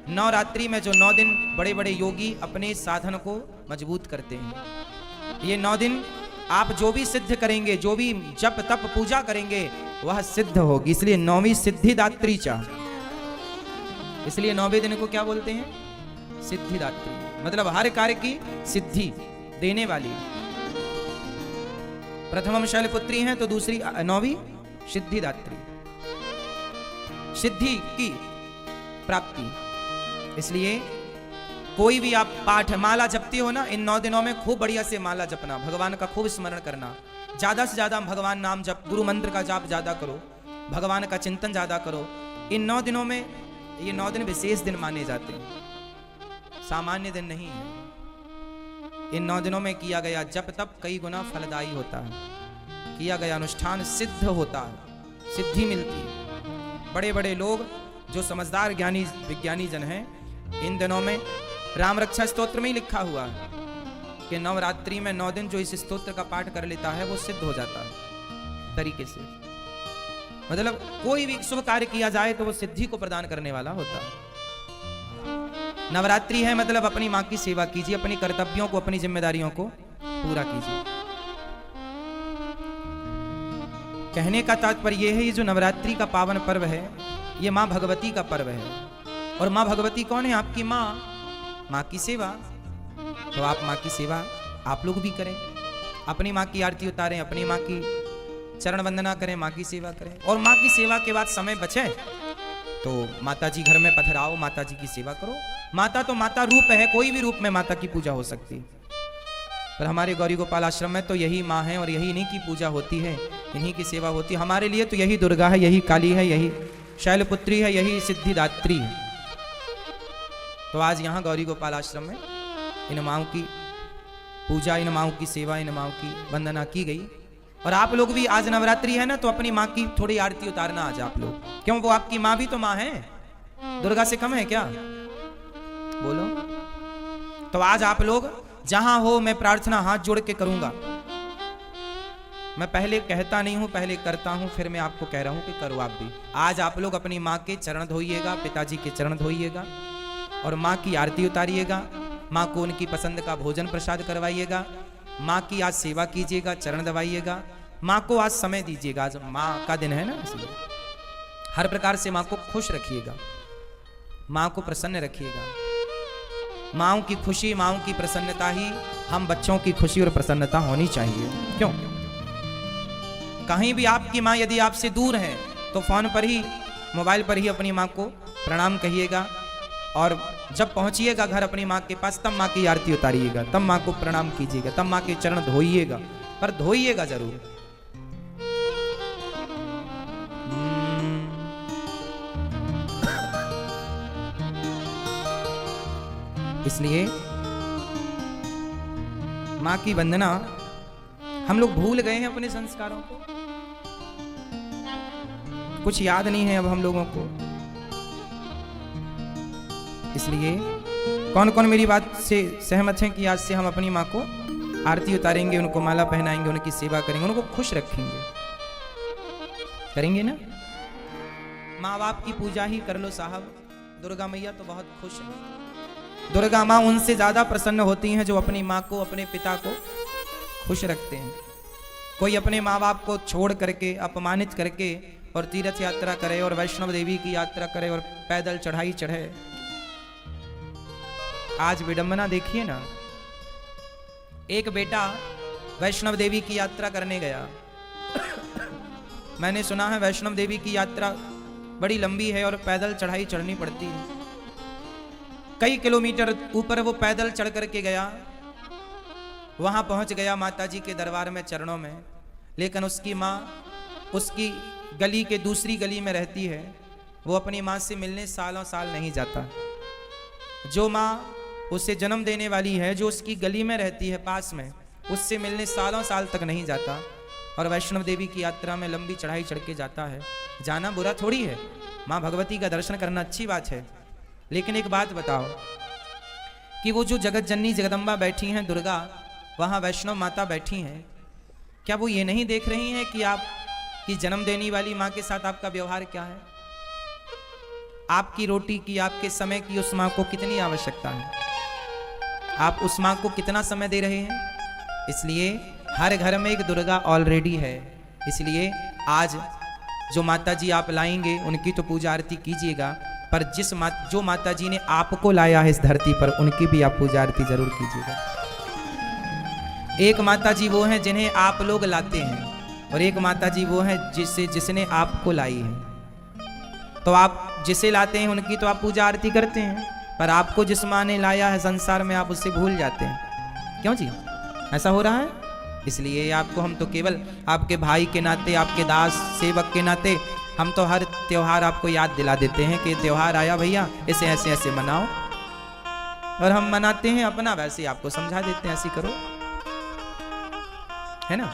नवरात्रि में जो 9 दिन बड़े बड़े योगी अपने साधन को मजबूत करते हैं। ये 9 दिन आप जो भी सिद्ध करेंगे, जो भी जप तप पूजा करेंगे, वह सिद्ध होगी। इसलिए 9वीं सिद्धिदात्री चा, इसलिए 9वें दिन को क्या बोलते हैं? सिद्धिदात्री, मतलब हर कार्य की सिद्धि देने वाली। प्रथमम शैलपुत्री हैं तो दूसरी 9वीं सिद्धिदात्री, सिद्धि की प्राप्ति। इसलिए कोई भी आप पाठ माला जपते हो ना, इन 9 दिनों में खूब बढ़िया से माला जपना, भगवान का खूब स्मरण करना, ज्यादा से ज्यादा भगवान नाम जप, गुरु मंत्र का जाप ज्यादा करो, भगवान का चिंतन ज्यादा करो। इन 9 दिनों में, ये 9 दिन विशेष दिन माने जाते हैं, सामान्य दिन नहीं है। इन 9 दिनों में किया गया जप तप कई गुना फलदायी होता है, किया गया अनुष्ठान सिद्ध होता है, सिद्धि मिलती है। बड़े बड़े लोग जो समझदार ज्ञानी विज्ञानी जन हैं, इन दिनों में राम रक्षा स्तोत्र में ही लिखा हुआ है कि नवरात्रि में 9 दिन जो इस स्तोत्र का पाठ कर लेता है वो सिद्ध हो जाता है तरीके से। मतलब कोई भी शुभ कार्य किया जाए तो वो सिद्धि को प्रदान करने वाला होता है। नवरात्रि है मतलब अपनी माँ की सेवा कीजिए, अपनी कर्तव्यों को, अपनी जिम्मेदारियों को पूरा कीजिए। कहने का तात्पर्य यह है, ये जो नवरात्रि का पावन पर्व है, ये माँ भगवती का पर्व है। और माँ भगवती कौन है? आपकी माँ, माँ की सेवा। तो आप माँ की सेवा आप लोग भी करें, अपनी माँ की आरती उतारें, अपनी माँ की चरण वंदना करें, माँ की सेवा करें। और माँ की सेवा के बाद समय बचे तो माता जी घर में पधराओ, माता जी की सेवा करो। माता तो माता रूप है, कोई भी रूप में माता की पूजा हो सकती है। पर हमारे गौरी गोपाल आश्रम में तो यही माँ है और यही इन्हीं की पूजा होती है, इन्हीं की सेवा होती है। हमारे लिए तो यही दुर्गा है, यही काली है, यही शैलपुत्री है, यही सिद्धिदात्री है। तो आज यहाँ गौरी गोपाल आश्रम में इन माँओं की पूजा, इन माँओं की सेवा, इन माँओं की वंदना की गई। और आप लोग भी, आज नवरात्रि है ना, तो अपनी माँ की थोड़ी आरती उतारना आज आप लोग। क्यों? वो आपकी माँ भी तो माँ है, दुर्गा से कम है क्या? बोलो। तो आज आप लोग जहां हो, मैं प्रार्थना हाथ जोड़ के करूंगा। मैं पहले कहता नहीं हूं, पहले करता हूं, फिर मैं आपको कह रहा हूं कि करो आप भी। आज आप लोग अपनी माँ के चरण धोइएगा, पिताजी के चरण धोइएगा और माँ की आरती उतारिएगा। माँ को उनकी पसंद का भोजन प्रसाद करवाइएगा, माँ की आज सेवा कीजिएगा, चरण दबाइएगा, माँ को आज समय दीजिएगा। आज माँ का दिन है ना, इसलिए हर प्रकार से माँ को खुश रखिएगा, माँ को प्रसन्न रखिएगा। माँओं की खुशी, माँओं की प्रसन्नता ही हम बच्चों की खुशी और प्रसन्नता होनी चाहिए। क्यों? कहीं भी आपकी माँ यदि आपसे दूर है तो फोन पर ही, मोबाइल पर ही अपनी माँ को प्रणाम कहिएगा। और जब पहुंचिएगा घर अपनी माँ के पास, तब माँ की आरती उतारिएगा, तब माँ को प्रणाम कीजिएगा, तब माँ के चरण धोइएगा, पर धोइएगा जरूर। इसलिए माँ की वंदना, हम लोग भूल गए हैं अपने संस्कारों को, कुछ याद नहीं है अब हम लोगों को। इसलिए कौन कौन मेरी बात से सहमत हैं कि आज से हम अपनी माँ को आरती उतारेंगे, उनको माला पहनाएंगे, उनकी सेवा करेंगे, उनको खुश रखेंगे? करेंगे ना? माँ बाप की पूजा ही कर लो साहब। दुर्गा मैया तो बहुत खुश है। दुर्गा माँ उनसे ज्यादा प्रसन्न होती हैं जो अपनी माँ को, अपने पिता को खुश रखते हैं। कोई अपने माँ बाप को छोड़ करके, अपमानित करके और तीर्थ यात्रा करे और वैष्णव देवी की यात्रा करे और पैदल चढ़ाई चढ़े। आज विडंबना देखिए ना, एक बेटा वैष्णव देवी की यात्रा करने गया। मैंने सुना है वैष्णव देवी की यात्रा बड़ी लंबी है और पैदल चढ़ाई चढ़नी पड़ती है। कई किलोमीटर ऊपर वो पैदल चढ़ करके गया, वहां पहुंच गया माता जी के दरबार में, चरणों में। लेकिन उसकी माँ उसकी गली के दूसरी गली में रहती है, वो अपनी माँ से मिलने सालों साल नहीं जाता। जो माँ उसे जन्म देने वाली है, जो उसकी गली में रहती है पास में, उससे मिलने सालों साल तक नहीं जाता। और वैष्णव देवी की यात्रा में लंबी चढ़ाई चढ़ के जाता है। जाना बुरा थोड़ी है, माँ भगवती का दर्शन करना अच्छी बात है। लेकिन एक बात बताओ कि वो जो जगत जननी जगदम्बा बैठी हैं, दुर्गा, वहाँ वैष्णव माता बैठी हैं, क्या वो ये नहीं देख रही हैं कि आप की जन्म देने वाली माँ के साथ आपका व्यवहार क्या है? आपकी रोटी की, आपके समय की उस माँ को कितनी आवश्यकता है, आप उस माँ को कितना समय दे रहे हैं। इसलिए हर घर में एक दुर्गा ऑलरेडी है। इसलिए आज जो माता जी आप लाएंगे उनकी तो पूजा आरती कीजिएगा, पर जो माता जी ने आपको लाया है इस धरती पर, उनकी भी आप पूजा आरती जरूर कीजिएगा। एक माता जी वो हैं जिन्हें आप लोग लाते हैं, और एक माता जी वो हैं जिसने आपको लाई है। तो आप जिसे लाते हैं उनकी तो आप पूजा आरती करते हैं, पर आपको जिस माँ ने लाया है संसार में आप उससे भूल जाते हैं। क्यों जी, ऐसा हो रहा है? इसलिए आपको हम तो केवल आपके भाई के नाते, आपके दास सेवक के नाते हम तो हर त्योहार आपको याद दिला देते हैं कि त्योहार आया भैया, इसे ऐसे ऐसे मनाओ, और हम मनाते हैं अपना, वैसे आपको समझा देते हैं ऐसे करो, है ना।